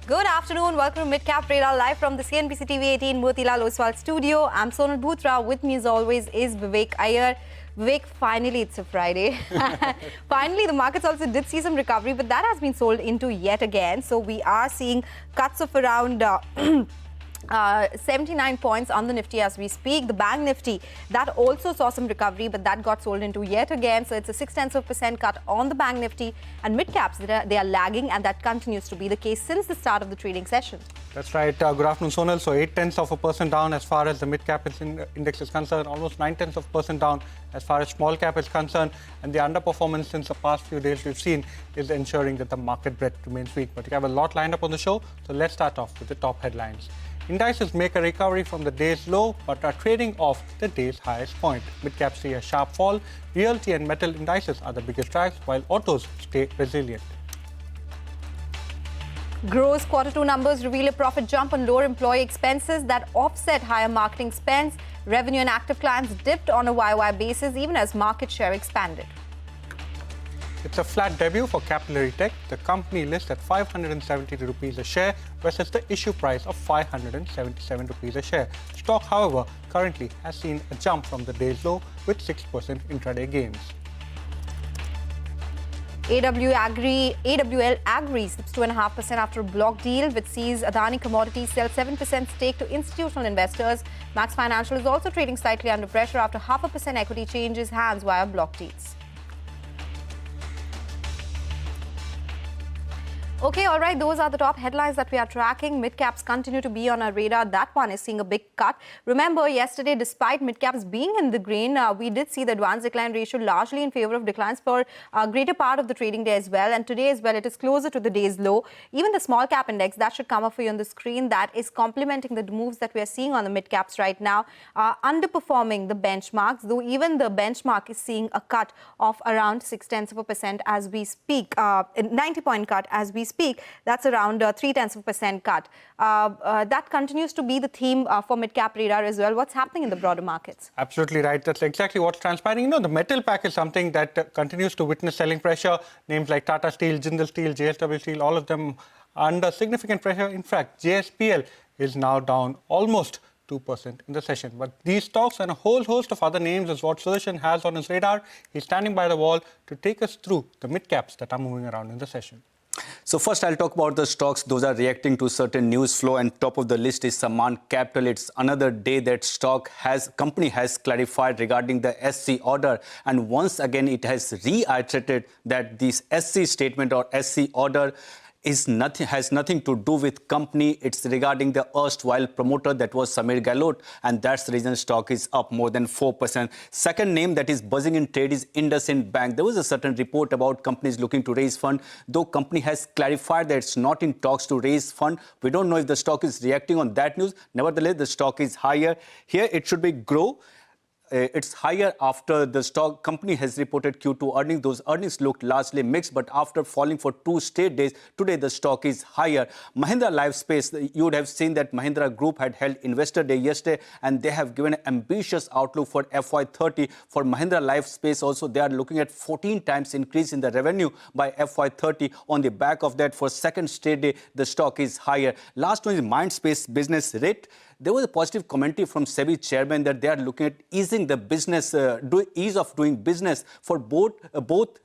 Good afternoon. Welcome to Mid-Cap Radar live from the CNBC-TV18 Motilal Oswal studio. I'm Sonal Bhutra. With me as always is Vivek Iyer. Vivek, finally it's a Friday. Finally, the markets also did see some recovery, but that has been sold into yet again. So we are seeing cuts of around 79 points on the Nifty as we speak. The Bank Nifty, that also saw some recovery, but that got sold into yet again. So it's a 0.6% cut on the Bank Nifty. And mid-caps, they are lagging, and that continues to be the case since the start of the trading session. That's right. Good afternoon, Sonal. So 0.8% down as far as the mid-cap index is concerned, almost 0.9% down as far as small cap is concerned. And the underperformance since the past few days we've seen is ensuring that the market breadth remains weak. But we have a lot lined up on the show, so let's start off with the top headlines. Indices make a recovery from the day's low, but are trading off the day's highest point. Mid-caps see a sharp fall. Realty and metal indices are the biggest drags, while autos stay resilient. Gross Q2 numbers reveal a profit jump on lower employee expenses that offset higher marketing spends. Revenue and active clients dipped on a YY basis, even as market share expanded. It's a flat debut for Capillary Tech. The company lists at 570 rupees a share versus the issue price of 577 rupees a share. Stock, however, currently has seen a jump from the day's low with 6% intraday gains. AWL Agri slips 2.5% after a block deal, which sees Adani Commodities sell 7% stake to institutional investors. Max Financial is also trading slightly under pressure after 0.5% equity changes hands via block deals. Okay, all right, those are the top headlines that we are tracking. Mid-caps continue to be on our radar. That one is seeing a big cut. Remember, yesterday, despite mid-caps being in the green, we did see the advance decline ratio largely in favor of declines for a greater part of the trading day as well. And today as well, it is closer to the day's low. Even the small cap index, that should come up for you on the screen, that is complementing the moves that we are seeing on the mid-caps right now, underperforming the benchmarks, though even the benchmark is seeing a cut of around 0.6% as we speak, 90-point cut as we speak. That's around 0.3% cut. That continues to be the theme for mid-cap radar as well. What's happening in the broader markets? Absolutely right. That's exactly what's transpiring. You know, the metal pack is something that continues to witness selling pressure. Names like Tata Steel, Jindal Steel, JSW Steel, all of them are under significant pressure. In fact, JSPL is now down almost 2% in the session. But these stocks and a whole host of other names is what Sudarshan has on his radar. He's standing by the wall to take us through the mid-caps that are moving around in the session. So first, I'll talk about the stocks. Those are reacting to certain news flow, and top of the list is Sammaan Capital. It's another day that company has clarified regarding the SC order, and once again it has reiterated that this SC statement or SC order has nothing to do with company. It's regarding the erstwhile promoter, that was Samir Gehlot, and that's the reason stock is up more than 4%. Second name that is buzzing in trade is IndusInd Bank. There was a certain report about companies looking to raise fund, though company has clarified that it's not in talks to raise fund. We don't know if the stock is reacting on that news. Nevertheless, the stock is higher. Here it should be grow. It's higher after the stock company has reported Q2 earnings. Those earnings looked largely mixed, but after falling for 2 straight days, today the stock is higher. Mahindra Lifespace, you would have seen that Mahindra Group had held Investor Day yesterday, and they have given an ambitious outlook for FY30. For Mahindra Lifespace also, they are looking at 14 times increase in the revenue by FY30. On the back of that, for second straight day, the stock is higher. Last one is Mindspace Business REIT. There was a positive commentary from SEBI chairman that they are looking at easing the business, ease of doing business for both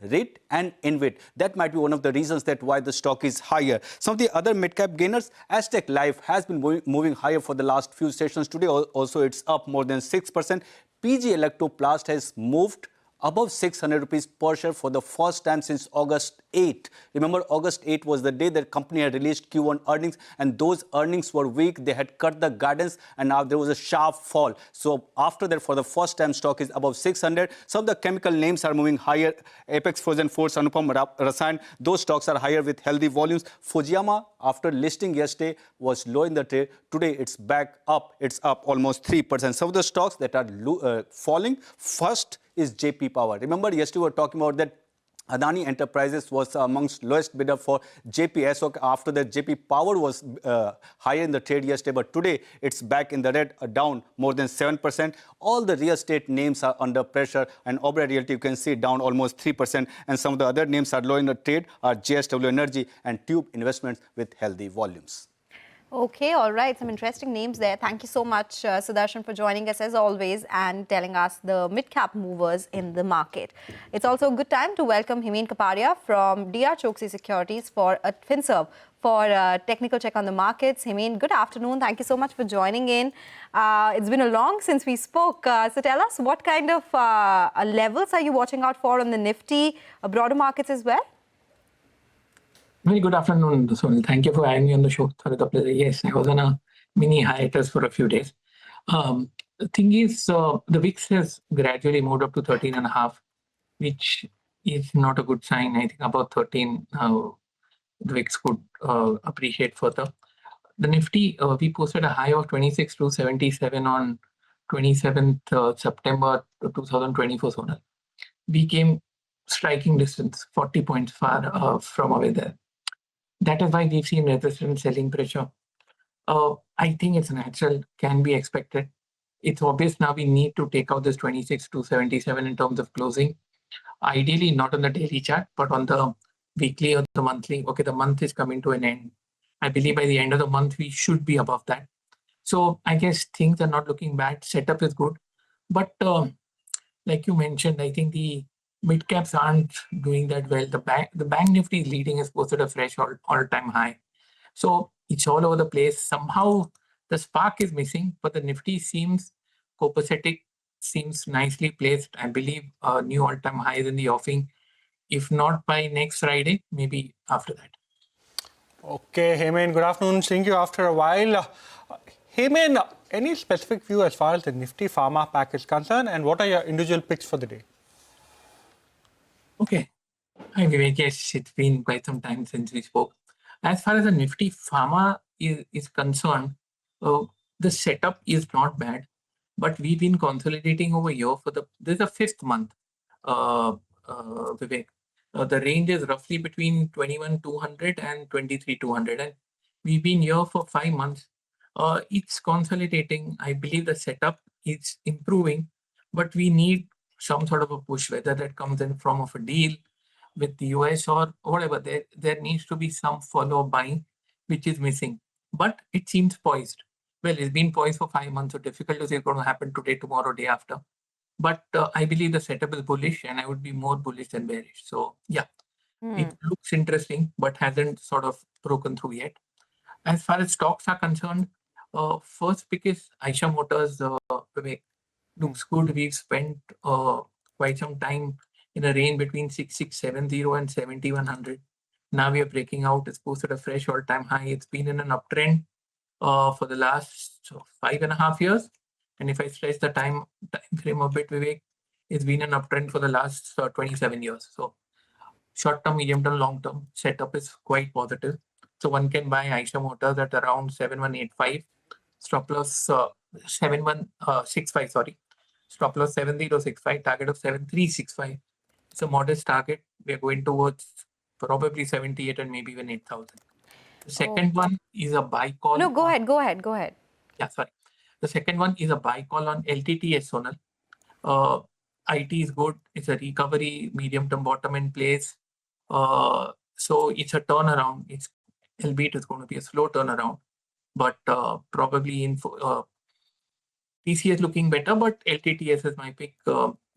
REIT and InvIT. That might be one of the reasons that why the stock is higher. Some of the other mid-cap gainers, Aztec Life has been moving higher for the last few sessions. Today also it's up more than 6%. PG Electroplast has moved above 600 rupees per share for the first time since August 8. Remember, August 8 was the day that company had released Q1 earnings, and those earnings were weak. They had cut the guidance, and now there was a sharp fall. So after that, for the first time, stock is above 600. Some of the chemical names are moving higher. Apex Frozen Foods, Anupam Rasayan, those stocks are higher with healthy volumes. Fujiyama, after listing yesterday, was low in the trade. Today, it's back up. It's up almost 3%. Some of the stocks that are falling, first is JP Power. Remember, yesterday we were talking about that Adani Enterprises was amongst lowest bidder for JPSO. After that, JP Power was higher in the trade yesterday, but today it's back in the red, down more than 7%. All the real estate names are under pressure, and Oberoi Realty, you can see, down almost 3%. And some of the other names are low in the trade are JSW Energy and Tube Investments with healthy volumes. Okay, all right. Some interesting names there. Thank you so much, Sudarshan, for joining us as always and telling us the mid-cap movers in the market. It's also a good time to welcome Hemeen Kapadia from DR Choksi Securities for a FinServe for a technical check on the markets. Hemeen, good afternoon. Thank you so much for joining in. It's been a long since we spoke. So tell us, what kind of levels are you watching out for on the Nifty, broader markets as well? Very good afternoon, Sonal. Thank you for having me on the show. Sorry, the pleasure. Yes, I was on a mini hiatus for a few days. The thing is, the VIX has gradually moved up to 13.5, which is not a good sign. I think about 13, the VIX could appreciate further. The Nifty, we posted a high of 26,277 on 27th September 2024, Sonal. We came striking distance, 40 points far from away there. That is why we've seen resistant selling pressure. I think it's natural, can be expected. It's obvious now we need to take out this 26,277 in terms of closing. Ideally, not on the daily chart, but on the weekly or the monthly. Okay, the month is coming to an end. I believe by the end of the month, we should be above that. So I guess things are not looking bad. Setup is good. But like you mentioned, I think the mid caps aren't doing that well. The bank Nifty is leading, has posted a fresh all-time high. So it's all over the place. Somehow the spark is missing, but the Nifty seems copacetic, seems nicely placed. I believe new all-time highs in the offing. If not by next Friday, maybe after that. Okay, Hemeen, good afternoon. Seeing you after a while. Hemeen, any specific view as far as the Nifty Pharma pack is concerned, and what are your individual picks for the day? Okay. Hi, Vivek. Yes, it's been quite some time since we spoke. As far as the Nifty Pharma is concerned, the setup is not bad, but we've been consolidating over here for this is the 5th month, Vivek. The range is roughly between 21,200 and 23,200, and we've been here for 5 months. It's consolidating. I believe the setup is improving, but we need some sort of a push, whether that comes in form of a deal with the US or whatever. There needs to be some follow buying, which is missing. But it seems poised. Well, it's been poised for 5 months, so difficult to say it's going to happen today, tomorrow, day after. But I believe the setup is bullish, and I would be more bullish than bearish. So yeah, it looks interesting, but hasn't sort of broken through yet. As far as stocks are concerned, first pick is Eicher Motors. Vivek, looks good. We've spent quite some time in a range between 6670 and 7100. Now we are breaking out. It's posted a fresh all-time high. It's been in an uptrend for the last 5.5 years. And if I stretch the time frame a bit, Vivek, it's been an uptrend for the last 27 years. So short-term, medium-term, long-term setup is quite positive. So one can buy Eicher Motors at around 7185. Stop loss 7165, sorry. Stop loss 7065, target of 7365. It's a modest target. We are going towards probably 78 and maybe even 8,000. The second one is a buy call. No, go ahead. Yeah, sorry. The second one is a buy call on LTTS, Sonal. IT is good. It's a recovery, medium-term bottom in place. So it's a turnaround. Albeit it's going to be a slow turnaround. But probably TCS looking better, but LTTS is my pick.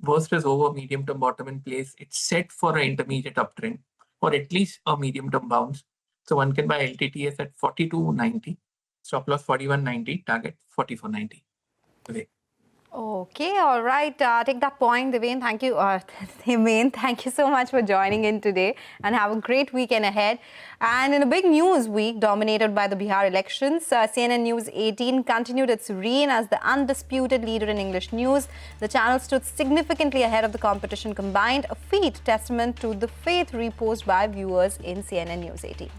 Worst is over, medium-term bottom in place. It's set for an intermediate uptrend, or at least a medium-term bounce. So one can buy LTTS at 42.90, stop loss 41.90, target 44.90. Okay, all right. Take that point, Devane. Thank you. Hemeen, thank you so much for joining in today, and have a great weekend ahead. And in a big news week dominated by the Bihar elections, CNN News 18 continued its reign as the undisputed leader in English news. The channel stood significantly ahead of the competition combined, a feat testament to the faith reposed by viewers in CNN News 18.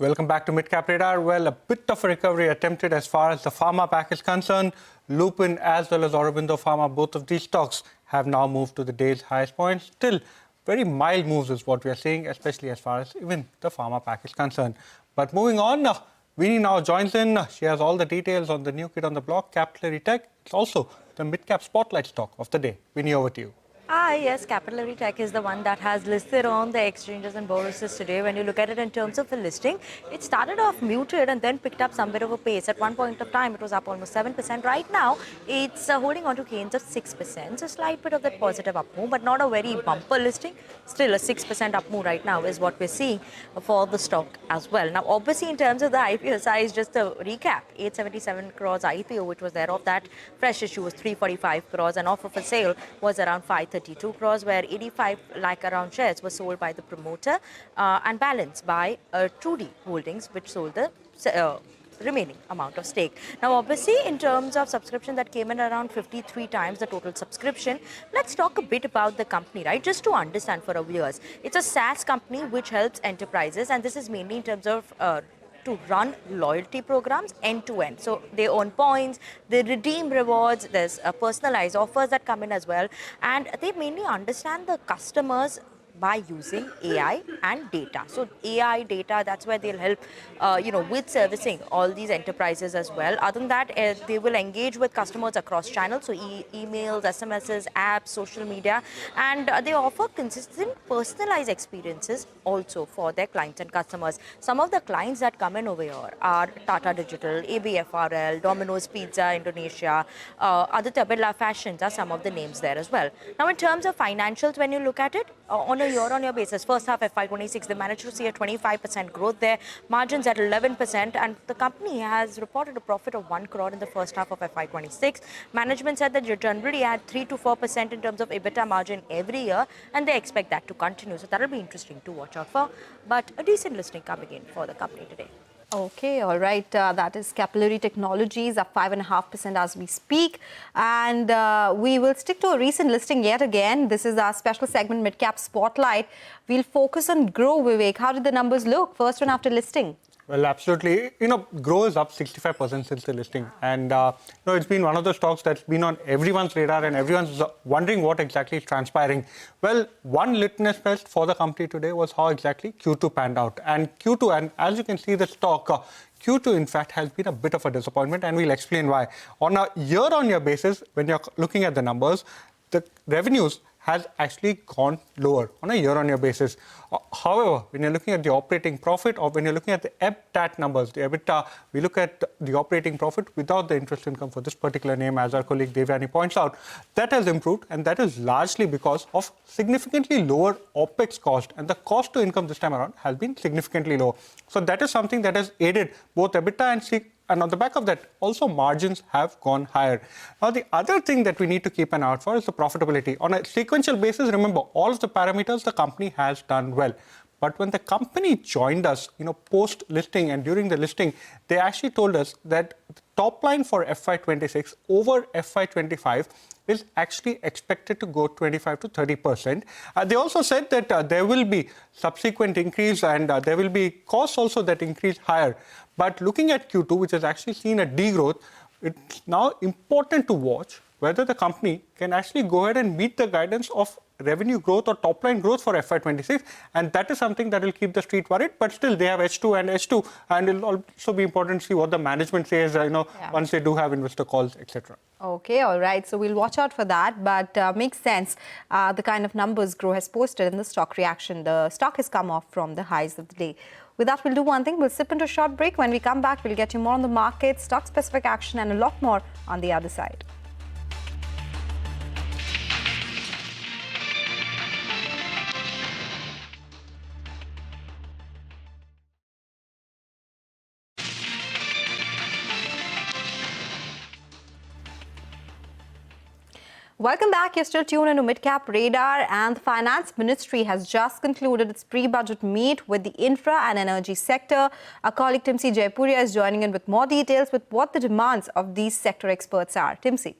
Welcome back to Midcap Radar. Well, a bit of a recovery attempted as far as the pharma pack is concerned. Lupin as well as Aurobindo Pharma, both of these stocks have now moved to the day's highest point. Still, very mild moves is what we are seeing, especially as far as even the pharma pack is concerned. But moving on, Vinny now joins in. She has all the details on the new kid on the block, Capillary Tech. It's also the Midcap Spotlight stock of the day. Vinny, over to you. Yes, Capillary Tech is the one that has listed on the exchanges and bourses today. When you look at it in terms of a listing, it started off muted and then picked up some bit of a pace. At one point of time, it was up almost 7%. Right now, it's holding on to gains of 6%. So slight bit of that positive up move, but not a very bumper listing. Still a 6% up move right now is what we're seeing for the stock as well. Now, obviously, in terms of the IPO size, just a recap, 877 crores IPO, which was there of that. Fresh issue was 345 crores and offer for sale was around 532 crores, where 85 lakh around shares were sold by the promoter and balanced by Trudy Holdings, which sold the remaining amount of stake. Now, obviously, in terms of subscription that came in around 53 times the total subscription, let's talk a bit about the company, right? Just to understand for our viewers, it's a SaaS company which helps enterprises, and this is mainly in terms of to run loyalty programs end to end. So they earn points, they redeem rewards, there's personalized offers that come in as well, and they mainly understand the customers by using AI and data. So AI data, that's where they'll help, with servicing all these enterprises as well. Other than that, they will engage with customers across channels, so emails, SMSs, apps, social media, and they offer consistent personalized experiences also for their clients and customers. Some of the clients that come in over here are Tata Digital, ABFRL, Domino's Pizza Indonesia, Aditya Birla Fashions are some of the names there as well. Now, in terms of financials, when you look at it, on a year-on-year basis, first half FY26, they managed to see a 25% growth there, margins at 11%, and the company has reported a profit of 1 crore in the first half of FY26. Management said that you generally add 3 to 4% in terms of EBITDA margin every year, and they expect that to continue. So that'll be interesting to watch out for. But a decent listing coming in for the company today. Okay, all right. That is Capillary Technologies, up 5.5% as we speak. And we will stick to a recent listing yet again. This is our special segment, Midcap Spotlight. We'll focus on Grow, Vivek. How did the numbers look? First one after listing. Well, absolutely. Grow is up 65% since the listing. And, it's been one of the stocks that's been on everyone's radar and everyone's wondering what exactly is transpiring. Well, one litmus test for the company today was how exactly Q2 panned out. And Q2, and as you can see the stock, Q2, in fact, has been a bit of a disappointment, and we'll explain why. On a year-on-year basis, when you're looking at the numbers, the revenues has actually gone lower on a year-on-year basis. However, when you're looking at the operating profit or when you're looking at the EBITDA numbers, the EBITDA, we look at the operating profit without the interest income for this particular name, as our colleague Devyani points out, that has improved, and that is largely because of significantly lower OPEX cost, and the cost to income this time around has been significantly low. So that is something that has aided both EBITDA and on the back of that, also margins have gone higher. Now, the other thing that we need to keep an eye out for is the profitability. On a sequential basis, remember, all of the parameters the company has done well. But when the company joined us, post-listing and during the listing, they actually told us that the top line for FY26 over FY25 is actually expected to go 25 to 30%. They also said that there will be subsequent increase and there will be costs also that increase higher. But looking at Q2, which has actually seen a degrowth, it's now important to watch whether the company can actually go ahead and meet the guidance of revenue growth or top line growth for FY26, and that is something that will keep the street worried. But still, they have H2, and it'll also be important to see what the management says, once they do have investor calls, etc. Okay, all right. So we'll watch out for that, but makes sense. The kind of numbers Grow has posted in the stock reaction. The stock has come off from the highs of the day. With that, we'll do one thing. We'll slip into a short break. When we come back, we'll get you more on the market, stock-specific action, and a lot more on the other side. Welcome back. You're still tuned into Midcap Radar, and the Finance Ministry has just concluded its pre-budget meet with the infra and energy sector. Our colleague Timsi Jaipuria is joining in with more details with what the demands of these sector experts are. Timsi.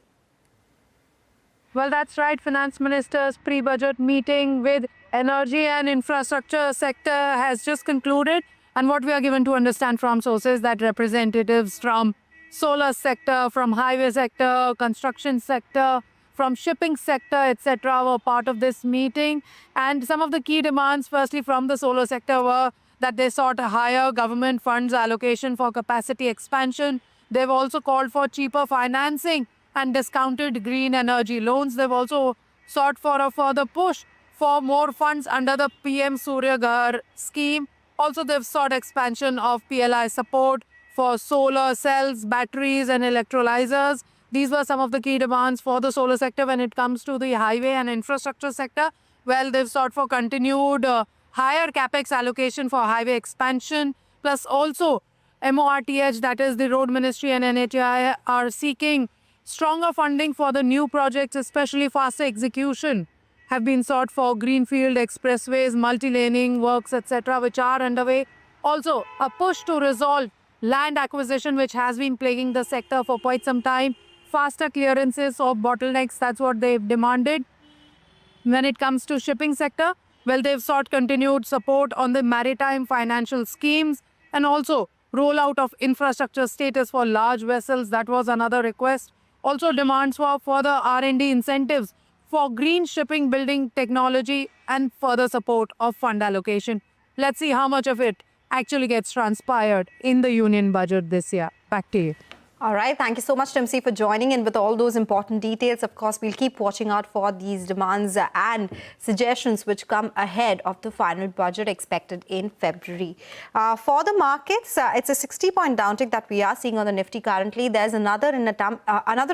Well, that's right. Finance Minister's pre-budget meeting with energy and infrastructure sector has just concluded. And what we are given to understand from sources that representatives from solar sector, from highway sector, construction sector, from shipping sector, etc. were part of this meeting. And some of the key demands, firstly from the solar sector, were that they sought a higher government funds allocation for capacity expansion. They've also called for cheaper financing and discounted green energy loans. They've also sought for a further push for more funds under the PM Surya Ghar scheme. Also, they've sought expansion of PLI support for solar cells, batteries and electrolyzers. These were some of the key demands for the solar sector. When it comes to the highway and infrastructure sector, well, they've sought for continued higher capex allocation for highway expansion, plus also MORTH, that is the Road Ministry and NHAI, are seeking stronger funding for the new projects, especially faster execution, have been sought for greenfield expressways, multi-laning works, etc., which are underway. Also, a push to resolve land acquisition, which has been plaguing the sector for quite some time. Faster clearances of bottlenecks, that's what they've demanded. When it comes to shipping sector, well, they've sought continued support on the maritime financial schemes and also rollout of infrastructure status for large vessels. That was another request. Also demands for further R&D incentives for green shipping building technology and further support of fund allocation. Let's see how much of it actually gets transpired in the union budget this year. Back to you. All right. Thank you so much, Timsi, for joining in with all those important details. Of course, we'll keep watching out for these demands and suggestions which come ahead of the final budget expected in February. For the markets, it's a 60-point downtick that we are seeing on the Nifty currently. There's another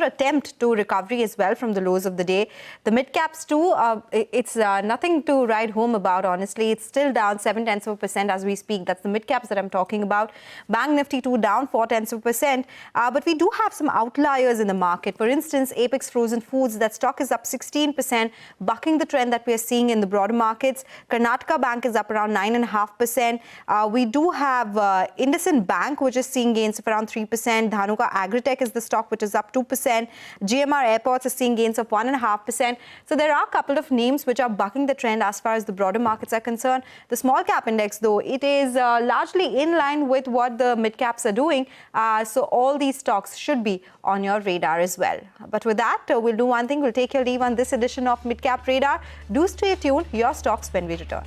attempt to recovery as well from the lows of the day. The mid-caps too, it's nothing to write home about, honestly. It's still down 0.7% as we speak. That's the mid-caps that I'm talking about. Bank Nifty too down 0.4%. But we do have some outliers in the market. For instance, Apex Frozen Foods, that stock is up 16%, bucking the trend that we are seeing in the broader markets. Karnataka Bank is up around 9.5%. We do have IndusInd Bank, which is seeing gains of around 3%. Dhanuka Agritech is the stock, which is up 2%. GMR Airports is seeing gains of 1.5%. So there are a couple of names which are bucking the trend as far as the broader markets are concerned. The small cap index, though, it is largely in line with what the mid caps are doing. So all these stocks should be on your radar as well. But with that, we'll do one thing. We'll take your leave on this edition of Mid Cap Radar. Do stay tuned. Your stocks when we return.